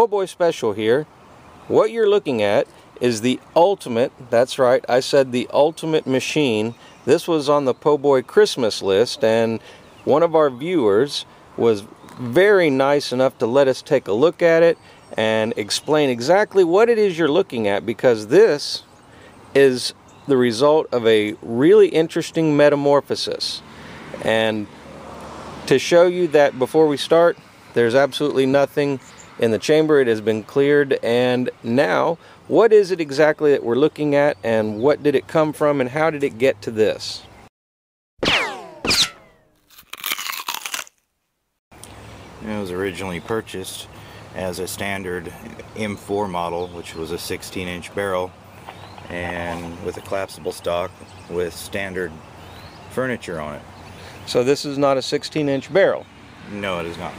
Poboyspecial here. What you're looking at is the ultimate, that's right, I said the ultimate machine. This was on the Poboy Christmas list, and one of our viewers was very nice enough to let us take a look at it and explain exactly what it is you're looking at, because this is the result of a really interesting metamorphosis. And to show you that before we start, there's absolutely nothing in the chamber. It has been cleared. And now, what is it exactly that we're looking at, and what did it come from, and how did it get to this? It was originally purchased as a standard M-4 model, which was a 16-inch barrel and with a collapsible stock with standard furniture on it. So this is not a 16-inch barrel? No, it is not.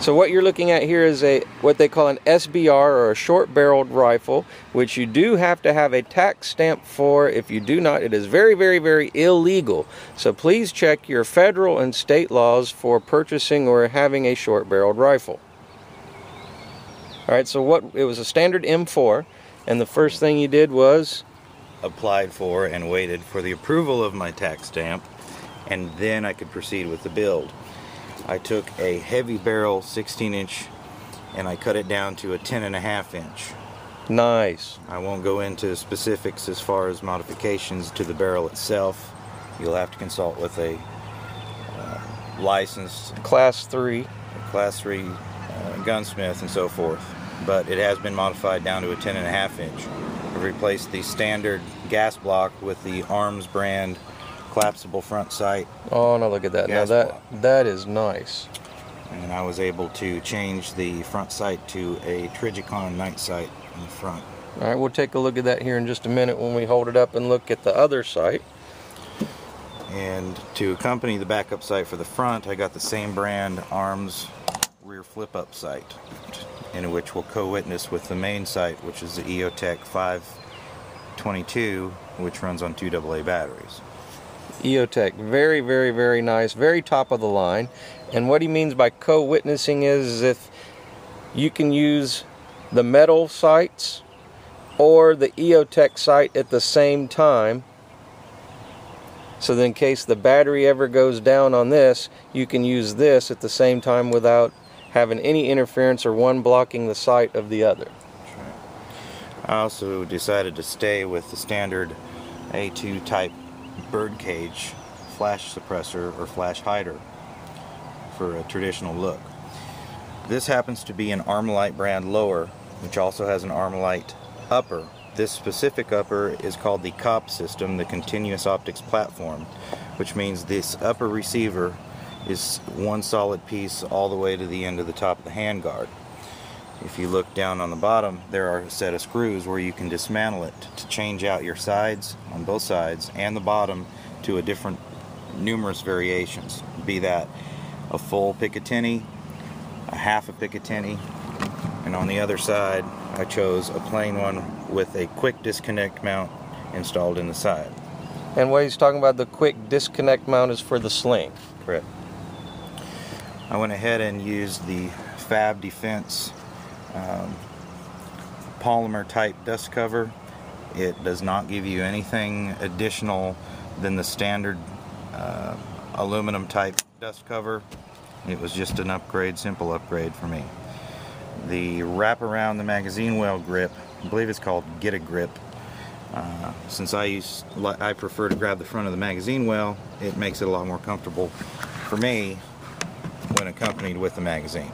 So what you're looking at here is what they call an SBR, or a short-barreled rifle, which you do have to have a tax stamp for. If you do not, it is very, very, very illegal. So please check your federal and state laws for purchasing or having a short-barreled rifle. Alright, so it was a standard M4, and the first thing you did was? Applied for and waited for the approval of my tax stamp, and then I could proceed with the build. I took a heavy barrel 16-inch and I cut it down to a 10.5-inch. Nice. I won't go into specifics as far as modifications to the barrel itself. You'll have to consult with a licensed Class 3 gunsmith and so forth. But it has been modified down to a 10.5-inch. I've replaced the standard gas block with the Arms brand collapsible front sight. Oh, no, look at that. Now that is nice. And I was able to change the front sight to a Trigicon night sight in the front. All right, we'll take a look at that here in just a minute when we hold it up and look at the other sight. And to accompany the backup sight for the front, I got the same brand Arms rear flip-up sight, in which will co-witness with the main sight, which is the EOTech 522, which runs on 2 AA batteries. EOTech, very, very, very nice, very top of the line. And what he means by co-witnessing is if you can use the metal sights or the EOTech sight at the same time, so that in case the battery ever goes down on this, you can use this at the same time without having any interference or one blocking the sight of the other. That's right. I also decided to stay with the standard A2 type birdcage flash suppressor or flash hider for a traditional look. This happens to be an Armalite brand lower, which also has an Armalite upper. This specific upper is called the COP system, the Continuous Optics Platform, which means this upper receiver is one solid piece all the way to the end of the top of the handguard. If you look down on the bottom, there are a set of screws where you can dismantle it to change out your sides on both sides and the bottom to a different numerous variations, be that a full Picatinny, a half a Picatinny, and on the other side I chose a plain one with a quick disconnect mount installed in the side. And what he's talking about, the quick disconnect mount, is for the sling. Correct. I went ahead and used the Fab Defense polymer type dust cover. It does not give you anything additional than the standard aluminum type dust cover. It was just an upgrade, simple upgrade for me. The wrap around the magazine well grip, I believe it's called Get a Grip. Since I prefer to grab the front of the magazine well, it makes it a lot more comfortable for me when accompanied with the magazine.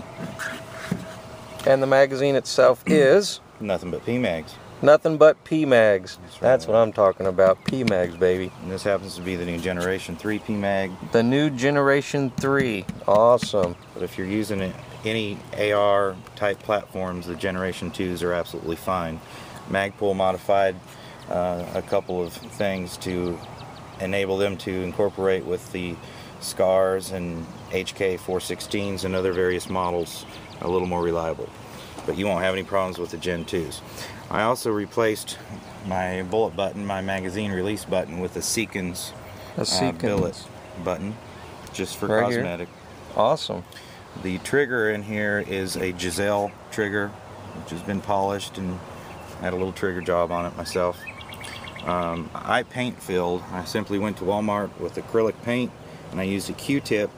And the magazine itself is? Nothing but PMags. Nothing but PMags. That's what I'm talking about. PMags, baby. And this happens to be the new Generation 3 PMag. The new Generation 3. Awesome. But if you're using any AR type platforms, the Generation 2s are absolutely fine. Magpul modified a couple of things to enable them to incorporate with the SCARs and HK 416s and other various models a little more reliable. But you won't have any problems with the Gen 2s. I also replaced my bullet button, my magazine release button, with a Seekins billet button, just for right cosmetic. Here. Awesome. The trigger in here is a Giselle trigger which has been polished, and had a little trigger job on it myself. I paint filled. I simply went to Walmart with acrylic paint, and I used a Q-tip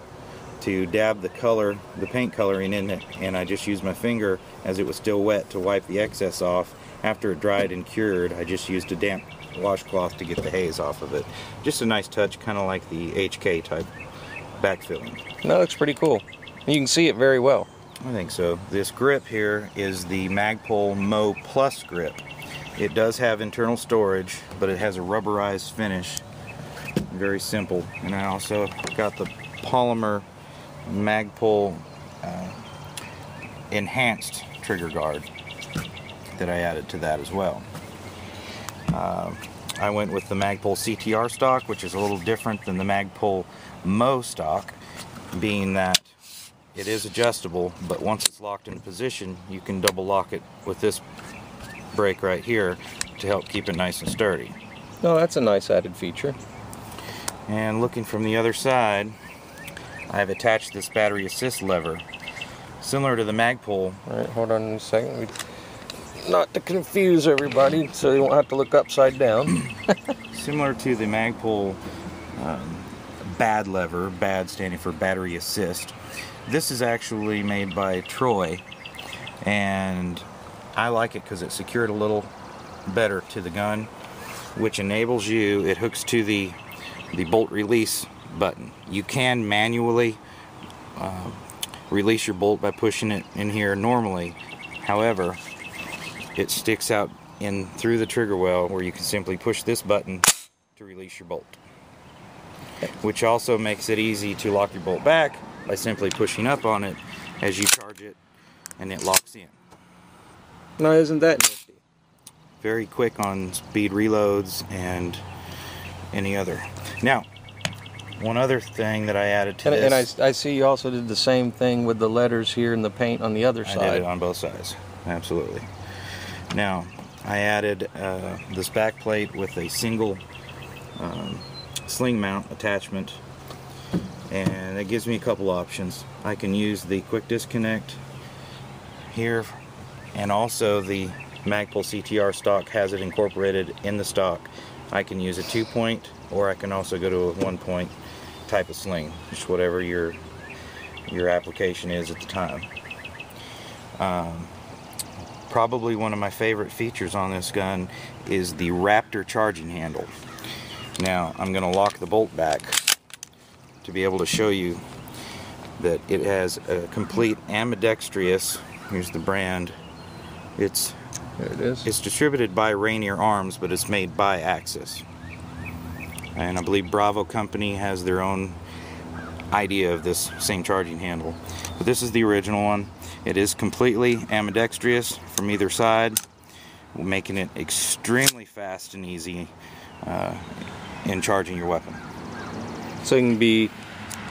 to dab the color, the paint coloring in it, and I just used my finger as it was still wet to wipe the excess off. After it dried and cured, I just used a damp washcloth to get the haze off of it. Just a nice touch, kind of like the HK type backfilling. That looks pretty cool. You can see it very well. I think so. This grip here is the Magpul Mo Plus grip. It does have internal storage, but it has a rubberized finish. Very simple. And I also got the polymer Magpul enhanced trigger guard that I added to that as well. I went with the Magpul CTR stock, which is a little different than the Magpul Mo stock, being that it is adjustable, but once it's locked in position, you can double lock it with this brake right here to help keep it nice and sturdy. Oh, that's a nice added feature. And looking from the other side, I've attached this battery assist lever, similar to the Magpul. All right, hold on a second. Not to confuse everybody, so you won't have to look upside down. Similar to the Magpul BAD lever, BAD standing for battery assist. This is actually made by Troy, and I like it because it's secured a little better to the gun, which enables you, it hooks to the bolt release button. You can manually release your bolt by pushing it in here normally. However, it sticks out in through the trigger well where you can simply push this button to release your bolt, which also makes it easy to lock your bolt back by simply pushing up on it as you charge it, and it locks in. Now, isn't that nifty? Very quick on speed reloads and any other. Now, one other thing that I added to this. And I see you also did the same thing with the letters here and the paint on the other side. I did it on both sides, absolutely. Now, I added this back plate with a single sling mount attachment, and it gives me a couple options. I can use the quick disconnect here, and also the Magpul CTR stock has it incorporated in the stock. I can use a 2-point, or I can also go to a 1-point type of sling, just whatever your application is at the time. Probably one of my favorite features on this gun is the Raptor charging handle. Now, I'm going to lock the bolt back to be able to show you that it has a complete ambidextrous, here's the brand, There it is. It's distributed by Rainier Arms, but it's made by Axis. And I believe Bravo Company has their own idea of this same charging handle. But this is the original one. It is completely ambidextrous from either side, making it extremely fast and easy in charging your weapon. So you can be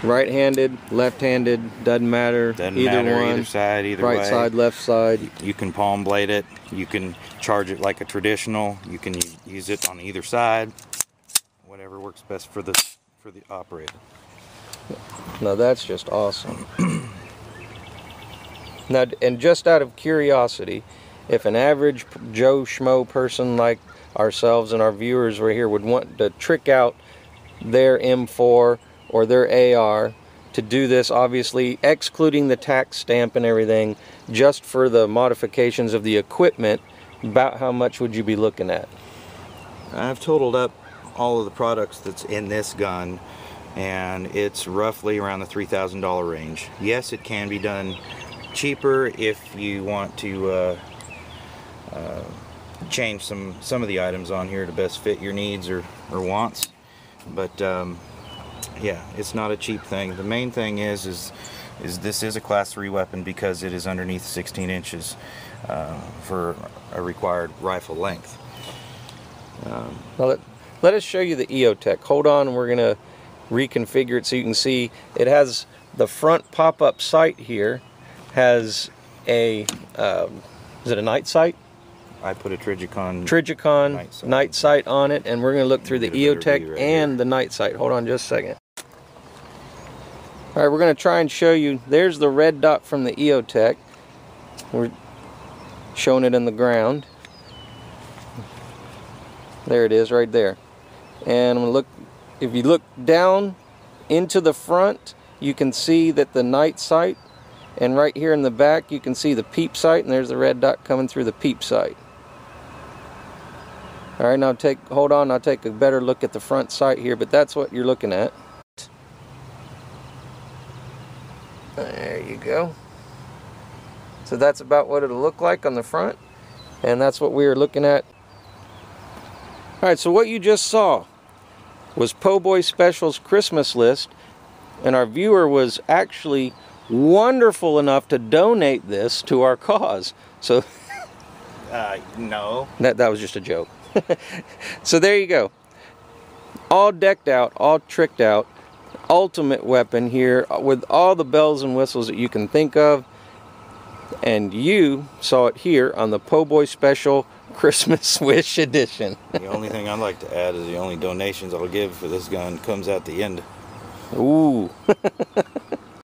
right-handed, left-handed, doesn't matter. Either side, either way. Right side, left side. You can palm blade it. You can charge it like a traditional. You can use it on either side. Whatever works best for the operator. Now that's just awesome. Now, and just out of curiosity, if an average Joe Schmo person like ourselves and our viewers were here would want to trick out their M4 or their AR to do this, obviously excluding the tax stamp and everything, just for the modifications of the equipment, about how much would you be looking at? I've totaled up all of the products that's in this gun, and it's roughly around the $3,000 range. Yes, it can be done cheaper if you want to change some of the items on here to best fit your needs or wants, but yeah, it's not a cheap thing. The main thing is this is a class 3 weapon because it is underneath 16 inches for a required rifle length. Well, let us show you the EOTech. Hold on, and we're going to reconfigure it so you can see. It has the front pop-up sight here, has a, is it a night sight? I put a Trijicon night sight on it, and we're going to look through the EOTech and the night sight. Hold on just a second. Alright, we're going to try and show you. There's the red dot from the EOTech. showing it in the ground. There it is right there. And I'm gonna look, if you look down into the front, you can see that the night sight, and right here in the back you can see the peep sight, and there's the red dot coming through the peep sight. Alright, now hold on, I'll take a better look at the front sight here, but that's what you're looking at. There you go. So that's about what it'll look like on the front, and that's what we were looking at. Alright, so what you just saw was Poboyspecial's Christmas list, and our viewer was actually wonderful enough to donate this to our cause. So no. That was just a joke. So there you go. All decked out, all tricked out, ultimate weapon here with all the bells and whistles that you can think of. And you saw it here on the Poboyspecial Christmas Wish Edition. The only thing I'd like to add is the only donations I'll give for this gun comes at the end. Ooh.